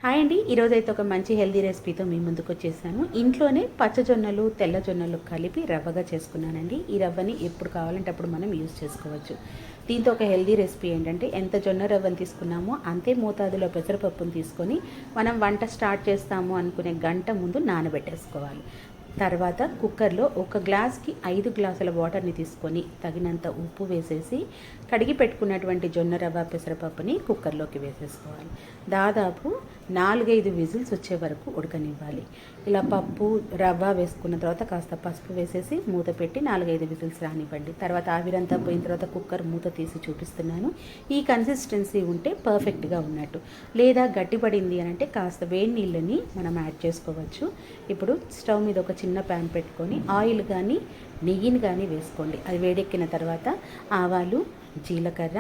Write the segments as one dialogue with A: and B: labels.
A: Hi అండి, ఈరోజైతే ఒక మంచి హెల్దీ రెసిపీతో మీ ముందుకు వచ్చేసాను. ఇంట్లోనే పచ్చజొన్నలు తెల్ల జొన్నలు కలిపి రవ్వగా చేసుకున్నానండి. ఈ రవ్వని ఎప్పుడు కావాలంటే అప్పుడు మనం యూజ్ చేసుకోవచ్చు. దీంతో ఒక హెల్దీ రెసిపీ ఏంటంటే, ఎంత జొన్న రవ్వను తీసుకున్నామో అంతే మోతాదులో పెసరపప్పును తీసుకొని మనం వంట స్టార్ట్ చేస్తాము అనుకునే గంట ముందు నానబెట్టేసుకోవాలి. తర్వాత కుక్కర్లో ఒక గ్లాస్కి 5 గ్లాసుల వాటర్ని తీసుకొని తగినంత ఉప్పు వేసేసి కడిగి పెట్టుకున్నటువంటి జొన్న రవ్వ పెసరపప్పుని కుక్కర్లోకి వేసేసుకోవాలి. దాదాపు 4-5 విజిల్స్ వచ్చే వరకు ఉడకనివ్వాలి. ఇలా పప్పు రవ్వ వేసుకున్న తర్వాత కాస్త పసుపు వేసేసి మూత పెట్టి 4-5 విజిల్స్ రానివ్వండి. తర్వాత ఆవిరంతా పోయిన తర్వాత కుక్కర్ మూత తీసి చూపిస్తున్నాను. ఈ కన్సిస్టెన్సీ ఉంటే పర్ఫెక్ట్గా ఉన్నట్టు. లేదా గట్టిపడింది అని అంటే కాస్త వేడి నీళ్ళని మనం యాడ్ చేసుకోవచ్చు. ఇప్పుడు స్టవ్ మీద ఒక చిన్న ప్యాన్ పెట్టుకొని ఆయిల్ కానీ నెయ్యిని కానీ వేసుకోండి. అది వేడెక్కిన తర్వాత ఆవాలు, జీలకర్ర,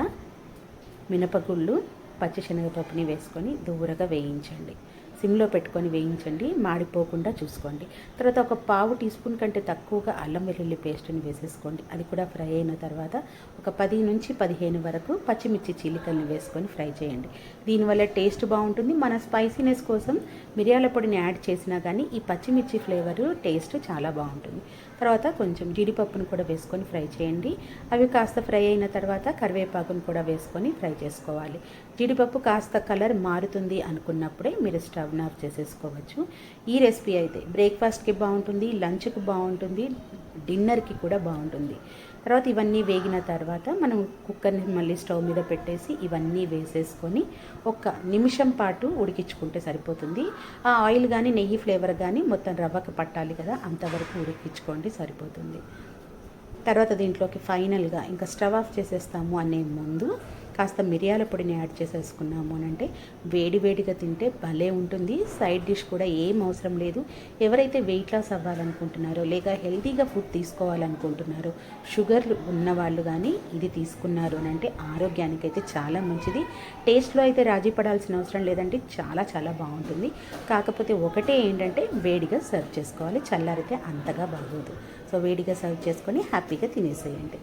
A: మినపగుళ్ళు, పచ్చిశనగపప్పుని వేసుకొని దూరగా వేయించండి. సిమ్లో పెట్టుకొని వేయించండి, మాడిపోకుండా చూసుకోండి. తర్వాత ఒక పావు టీ స్పూన్ కంటే తక్కువగా అల్లం వెల్లుల్లి పేస్ట్ని వేసేసుకోండి. అది కూడా ఫ్రై అయిన తర్వాత ఒక 10 నుంచి 15 వరకు పచ్చిమిర్చి చీలికల్ని వేసుకొని ఫ్రై చేయండి. దీనివల్ల టేస్ట్ బాగుంటుంది. మన స్పైసీనెస్ కోసం మిరియాల పొడిని యాడ్ చేసినా కానీ ఈ పచ్చిమిర్చి ఫ్లేవరు టేస్ట్ చాలా బాగుంటుంది. తర్వాత కొంచెం జీడిపప్పును కూడా వేసుకొని ఫ్రై చేయండి. అవి కాస్త ఫ్రై అయిన తర్వాత కరివేపాకును కూడా వేసుకొని ఫ్రై చేసుకోవాలి. జీడిపప్పు కాస్త కలర్ మారుతుంది అనుకున్నప్పుడే మీరు స్టవ్ ఆఫ్ చేసేసుకోవచ్చు. ఈ రెసిపీ అయితే బ్రేక్ఫాస్ట్కి బాగుంటుంది, లంచ్కి బాగుంటుంది, డిన్నర్కి కూడా బాగుంటుంది. తర్వాత ఇవన్నీ వేగిన తర్వాత మనం కుక్కర్ని మళ్ళీ స్టవ్ మీద పెట్టేసి ఇవన్నీ వేసేసుకొని 1 నిమిషం పాటు ఉడికించుకుంటే సరిపోతుంది. ఆ ఆయిల్ కానీ నెయ్యి ఫ్లేవర్ కానీ మొత్తం రవ్వకి పట్టాలి కదా, అంతవరకు ఉడికించుకోండి, సరిపోతుంది. తర్వాత దీంట్లోకి ఫైనల్గా ఇంకా స్టవ్ ఆఫ్ చేసేస్తాము అనే ముందు కాస్త మిరియాల పొడిని యాడ్ చేసేసుకున్నాము అని అంటే వేడివేడిగా తింటే భలే ఉంటుంది. సైడ్ డిష్ కూడా ఏం అవసరం లేదు. ఎవరైతే వెయిట్ లాస్ అవ్వాలనుకుంటున్నారో లేక హెల్తీగా ఫుడ్ తీసుకోవాలనుకుంటున్నారో, షుగర్ ఉన్నవాళ్ళు కానీ ఇది తీసుకున్నారు అని అంటే ఆరోగ్యానికైతే చాలా మంచిది. టేస్ట్లో అయితే రాజీ పడాల్సిన అవసరం లేదంటే చాలా చాలా బాగుంటుంది. కాకపోతే ఒకటే ఏంటంటే వేడిగా సర్వ్ చేసుకోవాలి, చల్లారితే అంతగా బాగోదు. సో వేడిగా సర్వ్ చేసుకొని హ్యాపీగా తినేసేయండి.